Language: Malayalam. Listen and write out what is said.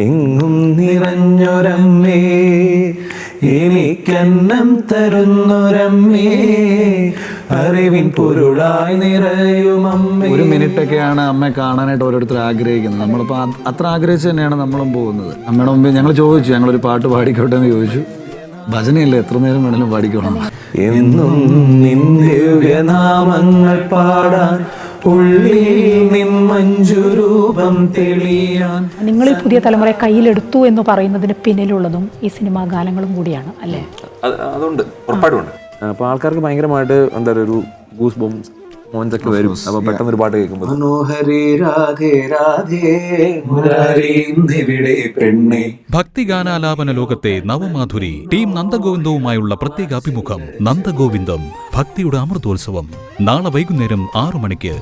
എങ്ങും നിറഞ്ഞൊരമ്മേ, എനിക്കന്നം തരുന്നൊരമ്മേ, അറിവിൻ പൊരുളായി നിറയുമമ്മേ. ഒരു മിനിറ്റൊക്കെയാണ് അമ്മയെ കാണാനായിട്ട് ഓരോരുത്തർ ആഗ്രഹിക്കുന്നത്. നമ്മളിപ്പോൾ അത്ര ആഗ്രഹിച്ച് തന്നെയാണ് നമ്മളും പോകുന്നത്. അമ്മയുടെ മുമ്പ് ഞങ്ങൾ ചോദിച്ചു, ഞങ്ങളൊരു പാട്ട് പാടിക്കോട്ടെ എന്ന് ചോദിച്ചു. ഭജനയല്ലേ, എത്ര നേരം വേണമെങ്കിലും പാടിക്കണം. എന്നും നിൻ ദിവ്യനാമങ്ങൾ പാടാൻ, ഉള്ളിൽ നിൻ മഞ്ജുരൂപം തെളിയാൻ. നിങ്ങൾ ഈ പുതിയ തലമുറയെ കയ്യിലെടുത്തു എന്ന് പറയുന്നതിന് പിന്നിലുള്ളതും ഈ സിനിമാ ഗാനങ്ങളും കൂടിയാണ് അല്ലേ? അതുണ്ട്, ഉറപ്പായിട്ടുമുണ്ട്. അപ്പോൾ ആൾക്കാർക്ക് ഭയങ്കരമായിട്ട് എന്താ പറയുക, ഒരു ഗൂസ് ബോംസ് മോൻസൊക്കെ വരും. അപ്പോൾ പെട്ടെന്ന് ഒരു പാട്ട് കേൾക്കുമ്പോൾ മനോഹരി രാധേ രാധേ മുരാരി നിവിടെ പെണ്ണേ. ഭക്തിഗാനാലാപന ലോകത്തെ നവമാധുരി ടീം നന്ദഗോവിന്ദവുമായുള്ള പ്രത്യേക അഭിമുഖം. നന്ദഗോവിന്ദം ഭക്തിയുടെ അമൃതോത്സവം നാളെ വൈകുന്നേരം 6 മണിക്ക്.